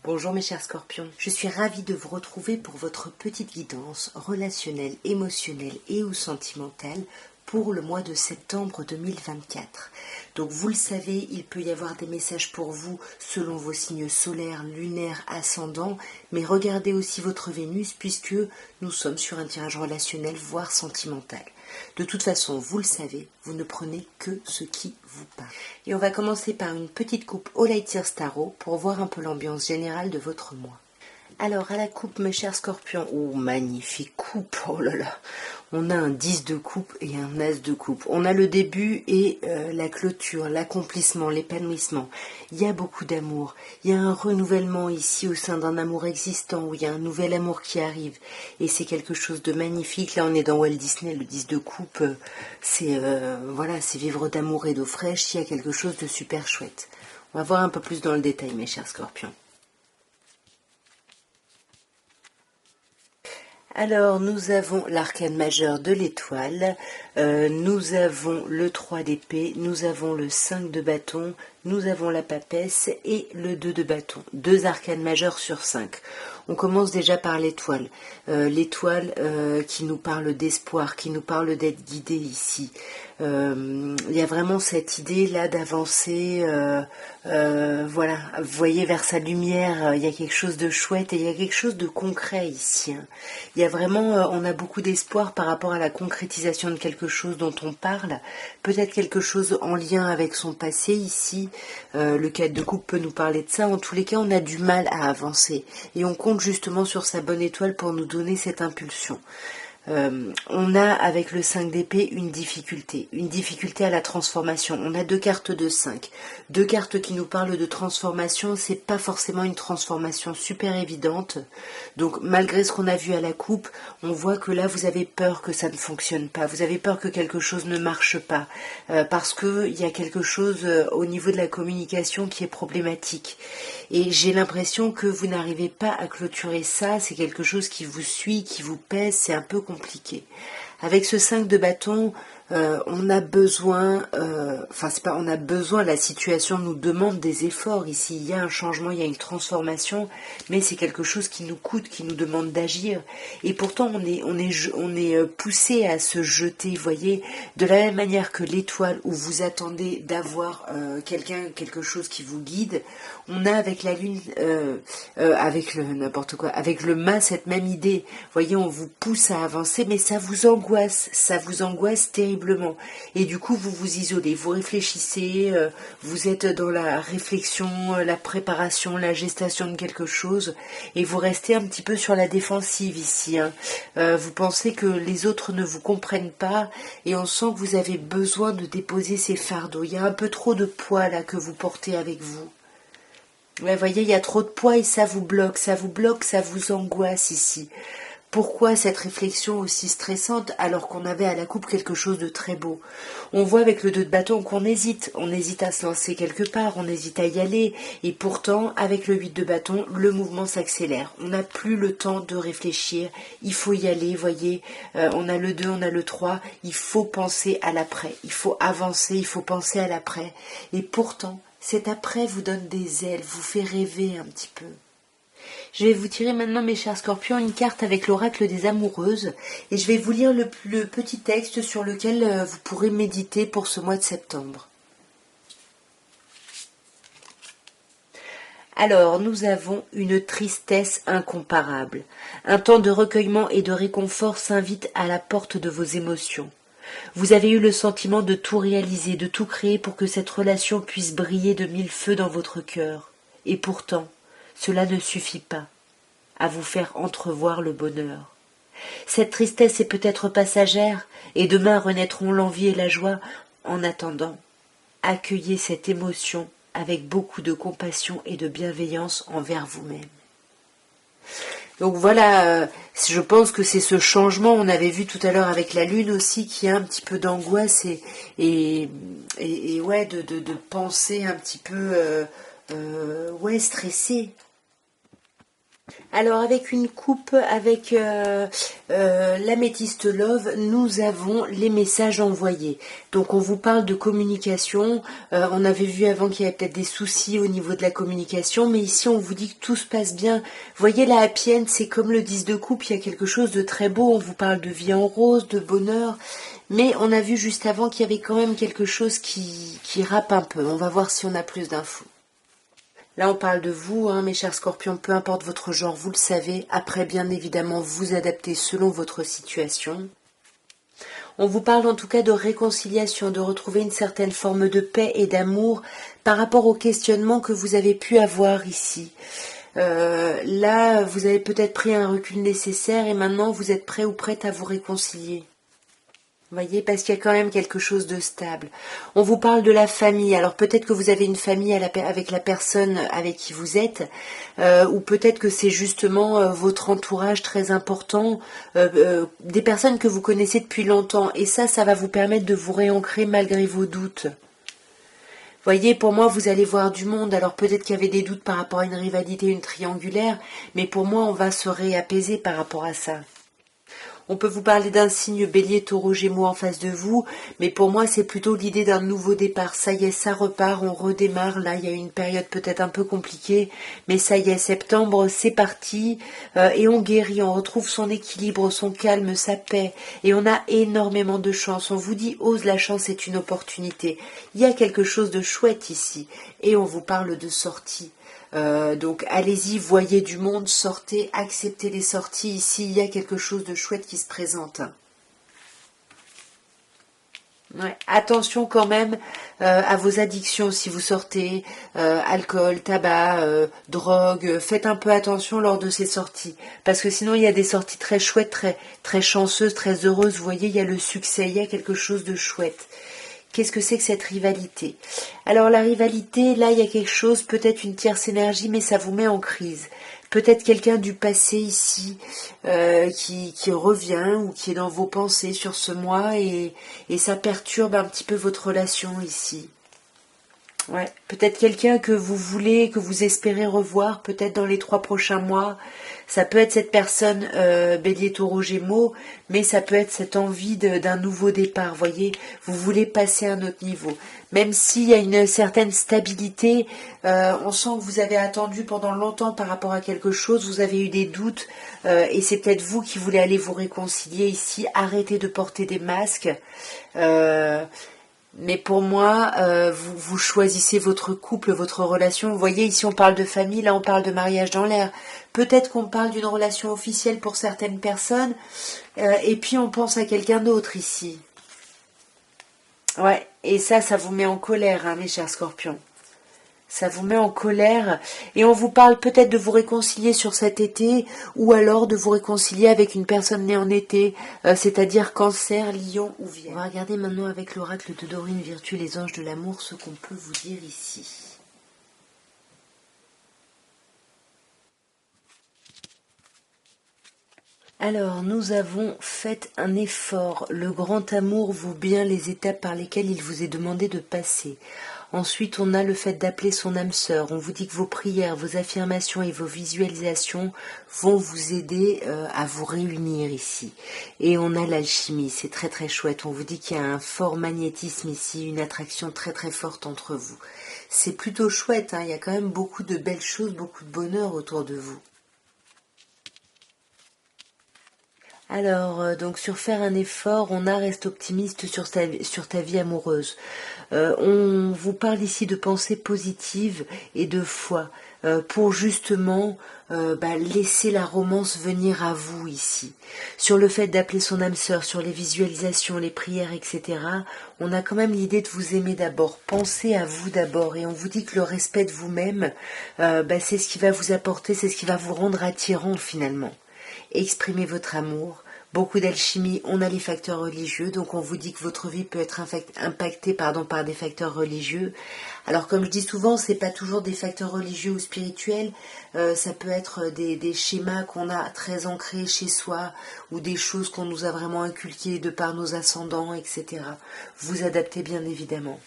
Bonjour mes chers scorpions, je suis ravie de vous retrouver pour votre petite guidance relationnelle, émotionnelle et ou sentimentale pour le mois de septembre 2024. Donc vous le savez, il peut y avoir des messages pour vous selon vos signes solaires, lunaires, ascendants, mais regardez aussi votre Vénus puisque nous sommes sur un tirage relationnel voire sentimental. De toute façon, vous le savez, vous ne prenez que ce qui vous parle. Et on va commencer par une petite coupe au Light Year Tarot pour voir un peu l'ambiance générale de votre mois. Alors, à la coupe, mes chers scorpions, oh, magnifique coupe, oh là là, on a un 10 de coupe et un as de coupe. On a le début et la clôture, l'accomplissement, l'épanouissement. Il y a beaucoup d'amour, il y a un renouvellement ici au sein d'un amour existant, où il y a un nouvel amour qui arrive. Et c'est quelque chose de magnifique. Là, on est dans Walt Disney, le 10 de coupe, c'est voilà, c'est vivre d'amour et d'eau fraîche, il y a quelque chose de super chouette. On va voir un peu plus dans le détail, mes chers scorpions. Alors, nous avons l'arcane majeur de l'étoile, nous avons le 3 d'épée, nous avons le 5 de bâton, nous avons la papesse et le 2 de bâton. 2 arcanes majeurs sur 5. On commence déjà par l'étoile. L'étoile qui nous parle d'espoir, qui nous parle d'être guidé ici. Il y a vraiment cette idée là d'avancer, voilà, vous voyez vers sa lumière, il y a quelque chose de chouette et il y a quelque chose de concret ici. Hein. Il y a vraiment, on a beaucoup d'espoir par rapport à la concrétisation de quelque chose dont on parle, peut-être quelque chose en lien avec son passé ici. Le 4 de coupe peut nous parler de ça. En tous les cas, on a du mal à avancer et on compte justement sur sa bonne étoile pour nous donner cette impulsion. On a avec le 5 d'épée une difficulté à la transformation. On a 2 cartes de 5, 2 cartes qui nous parlent de transformation. C'est pas forcément une transformation super évidente. Donc malgré ce qu'on a vu à la coupe, on voit que là vous avez peur que ça ne fonctionne pas. Vous avez peur que quelque chose ne marche pas parce que il y a quelque chose au niveau de la communication qui est problématique. Et j'ai l'impression que vous n'arrivez pas à clôturer ça. C'est quelque chose qui vous suit, qui vous pèse. C'est un peu compliqué. Avec ce 5 de bâton, on a besoin, on a besoin, la situation nous demande des efforts ici, il y a un changement, il y a une transformation, mais c'est quelque chose qui nous coûte, qui nous demande d'agir, et pourtant on est poussé à se jeter, vous voyez, de la même manière que l'étoile où vous attendez d'avoir quelque chose qui vous guide, on a avec la lune, avec le mât, cette même idée, vous voyez, on vous pousse à avancer, mais ça vous angoisse terriblement. Et du coup, vous vous isolez, vous réfléchissez, vous êtes dans la réflexion, la préparation, la gestation de quelque chose, et vous restez un petit peu sur la défensive ici. Hein. Vous pensez que les autres ne vous comprennent pas, et on sent que vous avez besoin de déposer ces fardeaux. Il y a un peu trop de poids là que vous portez avec vous. Ouais, voyez, il y a trop de poids et ça vous bloque, ça vous angoisse ici. Pourquoi cette réflexion aussi stressante alors qu'on avait à la coupe quelque chose de très beau? On voit avec le 2 de bâton qu'on hésite, on hésite à se lancer quelque part, on hésite à y aller, et pourtant avec le 8 de bâton, le mouvement s'accélère. On n'a plus le temps de réfléchir, il faut y aller, voyez, on a le 2, on a le 3, il faut penser à l'après, il faut avancer, il faut penser à l'après, et pourtant, cet après vous donne des ailes, vous fait rêver un petit peu. Je vais vous tirer maintenant, mes chers scorpions, une carte avec l'oracle des amoureuses et je vais vous lire le petit texte sur lequel vous pourrez méditer pour ce mois de septembre. Alors, nous avons une tristesse incomparable. Un temps de recueillement et de réconfort s'invite à la porte de vos émotions. Vous avez eu le sentiment de tout réaliser, de tout créer pour que cette relation puisse briller de 1000 feux dans votre cœur. Et pourtant, cela ne suffit pas à vous faire entrevoir le bonheur. Cette tristesse est peut-être passagère, et demain renaîtront l'envie et la joie. En attendant, accueillez cette émotion avec beaucoup de compassion et de bienveillance envers vous-même. Donc voilà, je pense que c'est ce changement, on avait vu tout à l'heure avec la lune aussi, qui a un petit peu d'angoisse et ouais, de penser un petit peu, ouais, stressé. Alors avec une coupe, avec l'améthyste love, nous avons les messages envoyés. Donc on vous parle de communication. On avait vu avant qu'il y avait peut-être des soucis au niveau de la communication, mais ici on vous dit que tout se passe bien. Voyez la happy end, c'est comme le 10 de coupe, il y a quelque chose de très beau. On vous parle de vie en rose, de bonheur. Mais on a vu juste avant qu'il y avait quand même quelque chose qui râpe un peu. On va voir si on a plus d'infos. Là, on parle de vous, hein, mes chers scorpions, peu importe votre genre, vous le savez. Après, bien évidemment, vous adaptez selon votre situation. On vous parle en tout cas de réconciliation, de retrouver une certaine forme de paix et d'amour par rapport au questionnement que vous avez pu avoir ici. Là, vous avez peut-être pris un recul nécessaire et maintenant vous êtes prêt ou prête à vous réconcilier. Voyez, parce qu'il y a quand même quelque chose de stable. On vous parle de la famille. Alors peut-être que vous avez une famille avec la personne avec qui vous êtes, ou peut-être que c'est justement votre entourage très important, des personnes que vous connaissez depuis longtemps. Et ça va vous permettre de vous réancrer malgré vos doutes. Voyez, pour moi, vous allez voir du monde. Alors peut-être qu'il y avait des doutes par rapport à une rivalité, une triangulaire, mais pour moi, on va se réapaiser par rapport à ça. On peut vous parler d'un signe bélier, taureau, gémeaux en face de vous, mais pour moi c'est plutôt l'idée d'un nouveau départ. Ça y est, ça repart, on redémarre. Là, il y a eu une période peut-être un peu compliquée, mais ça y est, septembre, c'est parti, et on guérit, on retrouve son équilibre, son calme, sa paix, et on a énormément de chance. On vous dit, ose, la chance est une opportunité. Il y a quelque chose de chouette ici, et on vous parle de sortie. Donc allez-y, voyez du monde, sortez, acceptez les sorties. Ici, il y a quelque chose de chouette qui se présente. Ouais. Attention quand même à vos addictions si vous sortez, alcool, tabac, drogue. Faites un peu attention lors de ces sorties, parce que sinon il y a des sorties très chouettes, très chanceuses, très heureuses. Vous voyez, il y a le succès, il y a quelque chose de chouette. Qu'est-ce que c'est que cette rivalité? Alors la rivalité, là il y a quelque chose, peut-être une tierce énergie, mais ça vous met en crise. Peut-être quelqu'un du passé ici qui revient ou qui est dans vos pensées sur ce mois et ça perturbe un petit peu votre relation ici. Ouais, peut-être quelqu'un que vous voulez, que vous espérez revoir, peut-être dans les 3 prochains mois. Ça peut être cette personne bélier taureau gémeaux, mais ça peut être cette envie d'un nouveau départ, voyez. Vous voulez passer à un autre niveau. Même s'il y a une certaine stabilité, on sent que vous avez attendu pendant longtemps par rapport à quelque chose, vous avez eu des doutes, et c'est peut-être vous qui voulez aller vous réconcilier ici, arrêtez de porter des masques. Mais pour moi, vous choisissez votre couple, votre relation. Vous voyez, ici on parle de famille, là on parle de mariage dans l'air. Peut-être qu'on parle d'une relation officielle pour certaines personnes, et puis on pense à quelqu'un d'autre ici. Ouais, et ça vous met en colère, hein, mes chers scorpions. Ça vous met en colère et on vous parle peut-être de vous réconcilier sur cet été ou alors de vous réconcilier avec une personne née en été, c'est-à-dire Cancer, Lion ou Vierge. On va regarder maintenant avec l'oracle de Dorine Virtue, les anges de l'amour, ce qu'on peut vous dire ici. Alors, nous avons fait un effort. Le grand amour vaut bien les étapes par lesquelles il vous est demandé de passer. Ensuite, on a le fait d'appeler son âme sœur. On vous dit que vos prières, vos affirmations et vos visualisations vont vous aider à vous réunir ici. Et on a l'alchimie, c'est très très chouette. On vous dit qu'il y a un fort magnétisme ici, une attraction très très forte entre vous. C'est plutôt chouette, hein. Il y a quand même beaucoup de belles choses, beaucoup de bonheur autour de vous. Alors, donc sur faire un effort, on a reste optimiste sur ta vie amoureuse. On vous parle ici de pensée positive et de foi pour justement laisser la romance venir à vous ici. Sur le fait d'appeler son âme sœur, sur les visualisations, les prières, etc., on a quand même l'idée de vous aimer d'abord. Pensez à vous d'abord et on vous dit que le respect de vous-même, c'est ce qui va vous apporter, c'est ce qui va vous rendre attirant finalement. Exprimez votre amour. Beaucoup d'alchimie, on a les facteurs religieux, donc on vous dit que votre vie peut être impactée par des facteurs religieux. Alors comme je dis souvent, c'est pas toujours des facteurs religieux ou spirituels, ça peut être des schémas qu'on a très ancrés chez soi ou des choses qu'on nous a vraiment inculquées de par nos ascendants, etc. Vous adaptez bien évidemment.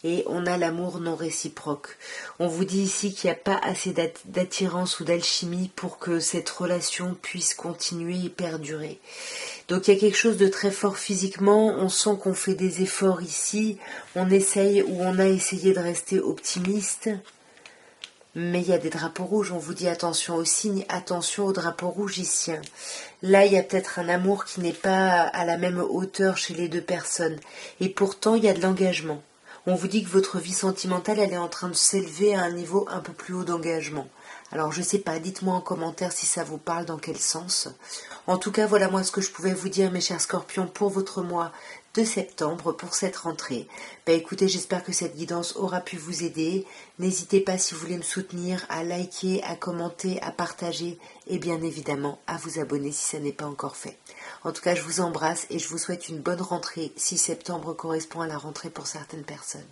et on a l'amour non réciproque. On vous dit ici qu'il n'y a pas assez d'attirance ou d'alchimie pour que cette relation puisse continuer et perdurer. Donc il y a quelque chose de très fort physiquement, on sent qu'on fait des efforts ici, on essaye ou on a essayé de rester optimiste. Mais il y a des drapeaux rouges, on vous dit attention aux signes, attention aux drapeaux rouges ici. Là, il y a peut-être un amour qui n'est pas à la même hauteur chez les deux personnes. Et pourtant, il y a de l'engagement. On vous dit que votre vie sentimentale, elle est en train de s'élever à un niveau un peu plus haut d'engagement. Alors, je sais pas, dites-moi en commentaire si ça vous parle, dans quel sens. En tout cas, voilà moi ce que je pouvais vous dire, mes chers scorpions, pour votre mois de septembre, pour cette rentrée. Écoutez, j'espère que cette guidance aura pu vous aider. N'hésitez pas, si vous voulez me soutenir, à liker, à commenter, à partager et bien évidemment à vous abonner si ça n'est pas encore fait. En tout cas, je vous embrasse et je vous souhaite une bonne rentrée si septembre correspond à la rentrée pour certaines personnes.